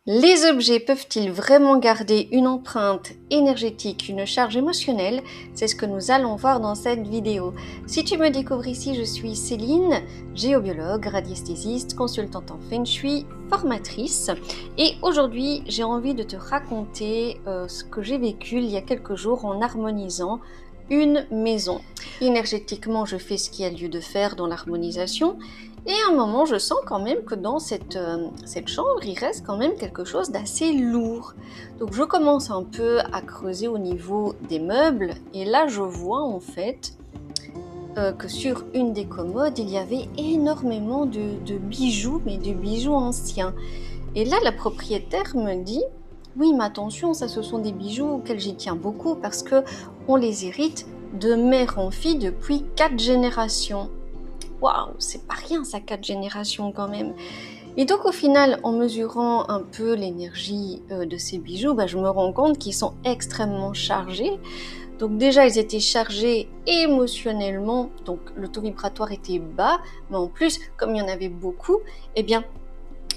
Les objets peuvent-ils vraiment garder une empreinte énergétique, une charge émotionnelle? C'est ce que nous allons voir dans cette vidéo. Si tu me découvres ici, je suis Céline, géobiologue, radiesthésiste, consultante en Feng Shui, formatrice. Et aujourd'hui, j'ai envie de te raconter ce que j'ai vécu il y a quelques jours en harmonisant une maison. Énergétiquement, je fais ce qu'il y a lieu de faire dans l'harmonisation. Et à un moment, je sens quand même que dans cette chambre, il reste quand même quelque chose d'assez lourd. Donc je commence un peu à creuser au niveau des meubles. Et là, je vois en fait que sur une des commodes, il y avait énormément de bijoux, mais de bijoux anciens. Et là, la propriétaire me dit, oui, mais attention, ça ce sont des bijoux auxquels j'y tiens beaucoup parce que on les hérite de mère en fille depuis 4 générations. Waouh, c'est pas rien ça, 4 générations quand même. Et donc au final, en mesurant un peu l'énergie de ces bijoux, je me rends compte qu'ils sont extrêmement chargés. Donc déjà, ils étaient chargés émotionnellement, donc le taux vibratoire était bas, mais en plus, comme il y en avait beaucoup, eh bien,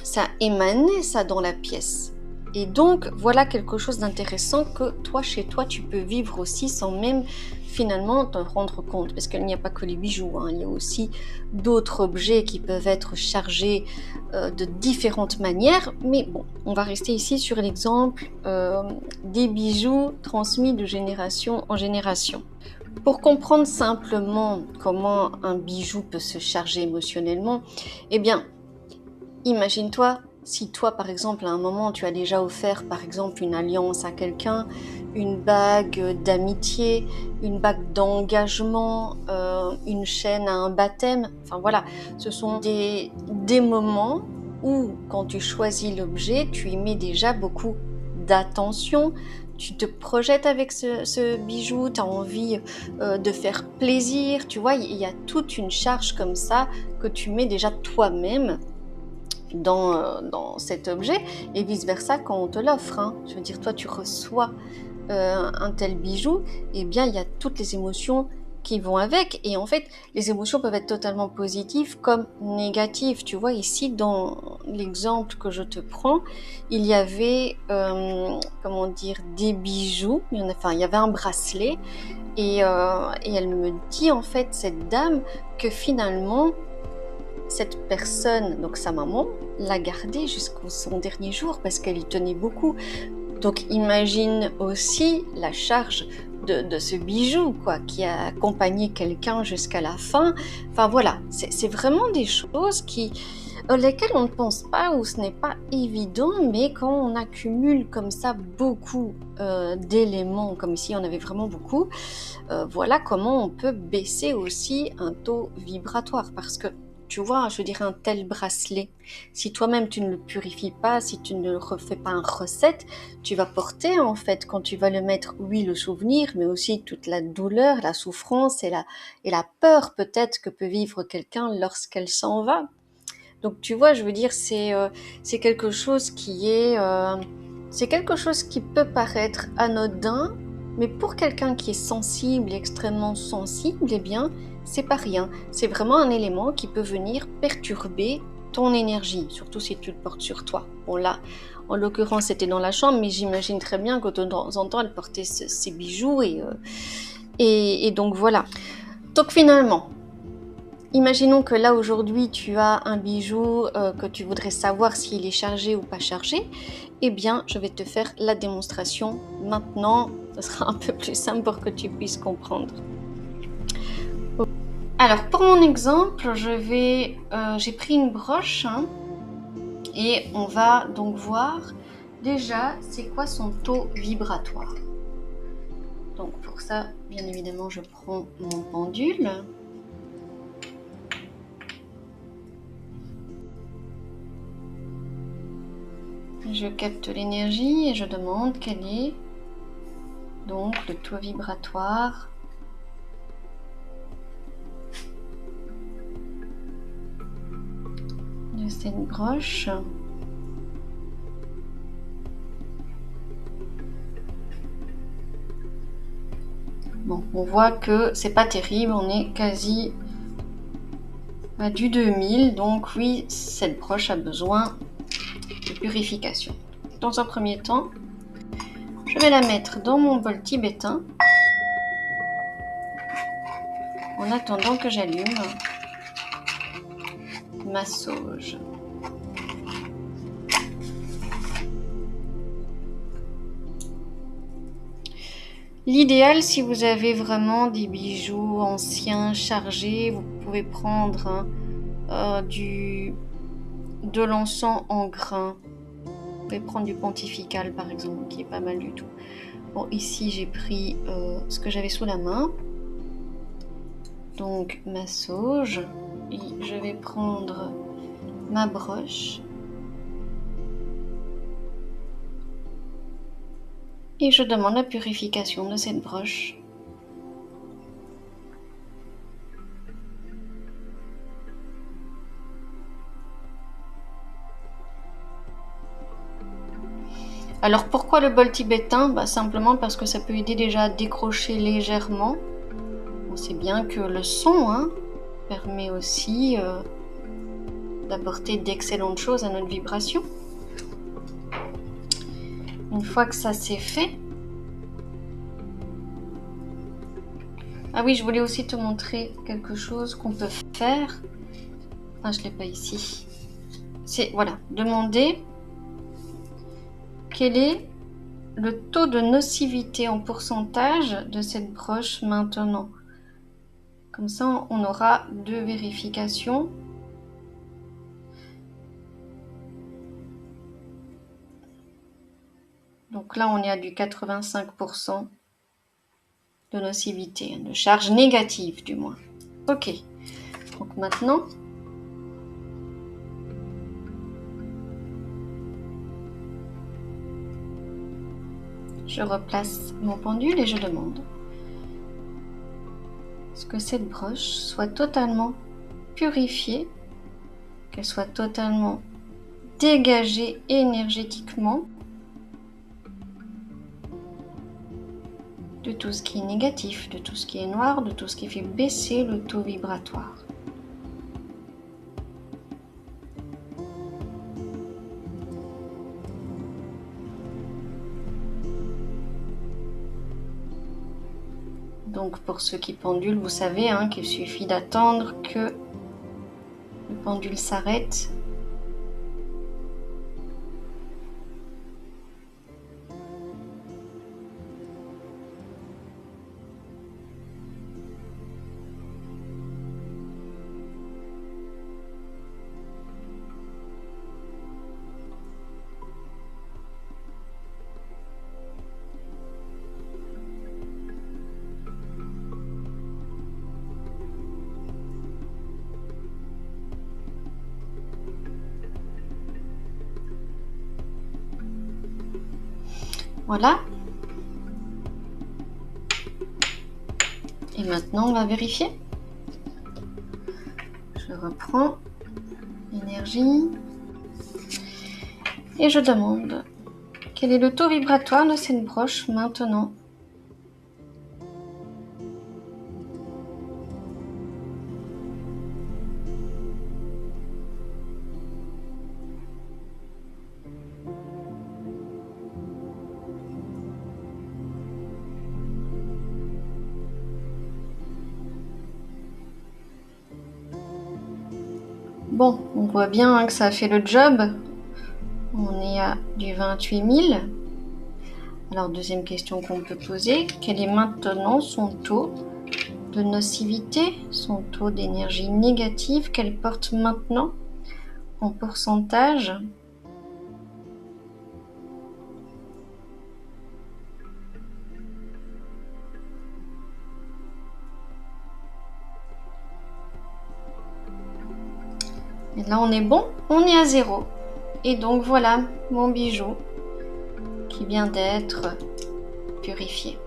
ça émanait ça dans la pièce. Et donc, voilà quelque chose d'intéressant que toi, chez toi, tu peux vivre aussi sans même finalement t'en rendre compte. Parce qu'il n'y a pas que les bijoux, il y a aussi d'autres objets qui peuvent être chargés de différentes manières. Mais bon, on va rester ici sur l'exemple des bijoux transmis de génération en génération. Pour comprendre simplement comment un bijou peut se charger émotionnellement, eh bien, imagine-toi, si toi, par exemple, à un moment, tu as déjà offert, par exemple, une alliance à quelqu'un, une bague d'amitié, une bague d'engagement, une chaîne à un baptême, enfin voilà, ce sont des moments où, quand tu choisis l'objet, tu y mets déjà beaucoup d'attention, tu te projettes avec ce bijou, tu as envie de faire plaisir, tu vois, il y a toute une charge comme ça que tu mets déjà toi-même dans cet objet, et vice versa quand on te l'offre. Je veux dire, toi tu reçois un tel bijou, et bien il y a toutes les émotions qui vont avec, et en fait les émotions peuvent être totalement positives comme négatives. Tu vois, ici dans l'exemple que je te prends, il y avait comment dire, des bijoux, il y avait un bracelet, et elle me dit en fait, cette dame, que finalement cette personne, donc sa maman, l'a gardé jusqu'au son dernier jour parce qu'elle y tenait beaucoup. Donc imagine aussi la charge de ce bijou, quoi, qui a accompagné quelqu'un jusqu'à la fin. Enfin voilà, c'est vraiment des choses lesquelles on ne pense pas, ou ce n'est pas évident, mais quand on accumule comme ça beaucoup d'éléments, comme ici on avait vraiment beaucoup, voilà comment on peut baisser aussi un taux vibratoire. Parce que tu vois, je veux dire, un tel bracelet, si toi-même tu ne le purifies pas, si tu ne refais pas une recette, tu vas porter en fait, quand tu vas le mettre, oui, le souvenir, mais aussi toute la douleur, la souffrance et la peur peut-être que peut vivre quelqu'un lorsqu'elle s'en va. Donc tu vois, je veux dire, c'est quelque chose c'est quelque chose qui peut paraître anodin, mais pour quelqu'un qui est sensible, extrêmement sensible, eh bien, c'est pas rien. C'est vraiment un élément qui peut venir perturber ton énergie, surtout si tu le portes sur toi. Bon là, en l'occurrence, c'était dans la chambre, mais j'imagine très bien que de temps en temps, elle portait ses bijoux, et donc voilà. Donc finalement, imaginons que là aujourd'hui tu as un bijou que tu voudrais savoir s'il est chargé ou pas chargé. Eh bien, je vais te faire la démonstration maintenant. Ce sera un peu plus simple pour que tu puisses comprendre. Alors, pour mon exemple, j'ai pris une broche et on va donc voir déjà c'est quoi son taux vibratoire. Donc pour ça, bien évidemment, je prends mon pendule. Je capte l'énergie et je demande quel est donc le taux vibratoire de cette broche. Bon, on voit que c'est pas terrible, on est quasi à du 2000, donc oui, cette broche a besoin de purification. dans un premier temps, je vais la mettre dans mon bol tibétain en attendant que j'allume ma sauge. L'idéal, si vous avez vraiment des bijoux anciens chargés, vous pouvez prendre de l'encens en grains. Vous pouvez prendre du pontifical par exemple, qui est pas mal du tout. Bon, ici j'ai pris ce que j'avais sous la main. Donc ma sauge. Et je vais prendre ma broche. Et je demande la purification de cette broche. Alors pourquoi le bol tibétain? Simplement parce que ça peut aider déjà à décrocher légèrement. On sait bien que le son permet aussi d'apporter d'excellentes choses à notre vibration. Une fois que ça c'est fait, ah oui, je voulais aussi te montrer quelque chose qu'on peut faire. Ah, je ne l'ai pas ici. C'est, voilà, demander quel est le taux de nocivité en pourcentage de cette broche maintenant. Comme ça, on aura 2 vérifications. Donc là, on est à du 85% de nocivité, de charge négative du moins. Ok, donc maintenant, je replace mon pendule et je demande que cette broche soit totalement purifiée, qu'elle soit totalement dégagée énergétiquement de tout ce qui est négatif, de tout ce qui est noir, de tout ce qui fait baisser le taux vibratoire. Donc pour ceux qui pendulent, vous savez qu'il suffit d'attendre que le pendule s'arrête. Voilà. Et maintenant, on va vérifier. Je reprends l'énergie et je demande quel est le taux vibratoire de cette broche maintenant. Bon, on voit bien que ça a fait le job. On est à du 28 000. Alors, deuxième question qu'on peut poser, quel est maintenant son taux de nocivité, son taux d'énergie négative qu'elle porte maintenant en pourcentage? Et là, on est bon, on est à 0. Et donc, voilà mon bijou qui vient d'être purifié.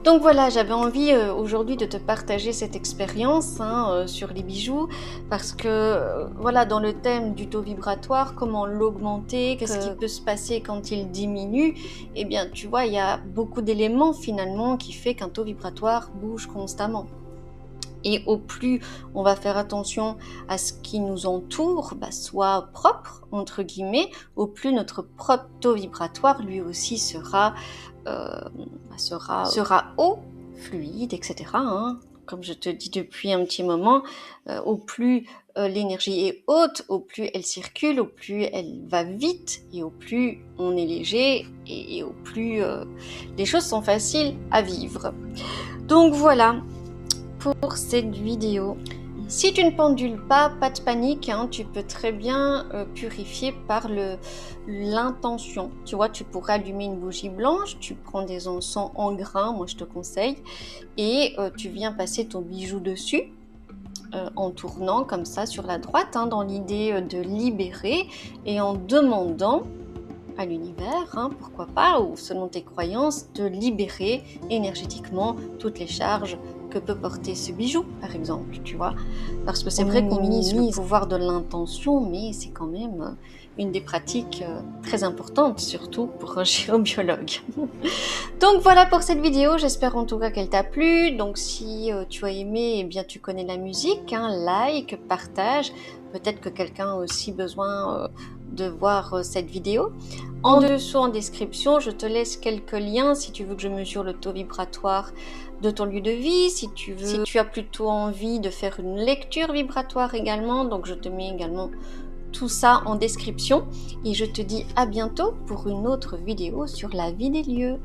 Donc voilà, j'avais envie aujourd'hui de te partager cette expérience sur les bijoux parce que voilà, dans le thème du taux vibratoire, comment l'augmenter, qu'est-ce qui peut se passer quand il diminue, eh bien tu vois, il y a beaucoup d'éléments finalement qui fait qu'un taux vibratoire bouge constamment. Et au plus on va faire attention à ce qui nous entoure, soit propre, entre guillemets, au plus notre propre taux vibratoire lui aussi sera haut, fluide, etc. hein. Comme je te dis depuis un petit moment, au plus l'énergie est haute, au plus elle circule, au plus elle va vite, et au plus on est léger, et au plus les choses sont faciles à vivre. Donc voilà pour cette vidéo. Si tu ne pendules pas de panique, hein, tu peux très bien purifier par l'intention. Tu vois, tu pourrais allumer une bougie blanche, tu prends des encens en grains, moi je te conseille, et tu viens passer ton bijou dessus en tournant comme ça sur la droite, hein, dans l'idée de libérer et en demandant à l'univers, hein, pourquoi pas, ou selon tes croyances, de libérer énergétiquement toutes les charges que peut porter ce bijou, par exemple, tu vois. Parce que c'est vrai qu'on minimise le pouvoir de l'intention, mais c'est quand même une des pratiques très importantes, surtout pour un géobiologue. Donc voilà pour cette vidéo, j'espère en tout cas qu'elle t'a plu. Donc si tu as aimé, eh bien tu connais la musique, hein, like, partage. Peut-être que quelqu'un a aussi besoin de voir cette vidéo. En dessous en description, je te laisse quelques liens si tu veux que je mesure le taux vibratoire de ton lieu de vie, si tu as plutôt envie de faire une lecture vibratoire également, donc je te mets également tout ça en description et je te dis à bientôt pour une autre vidéo sur la vie des lieux.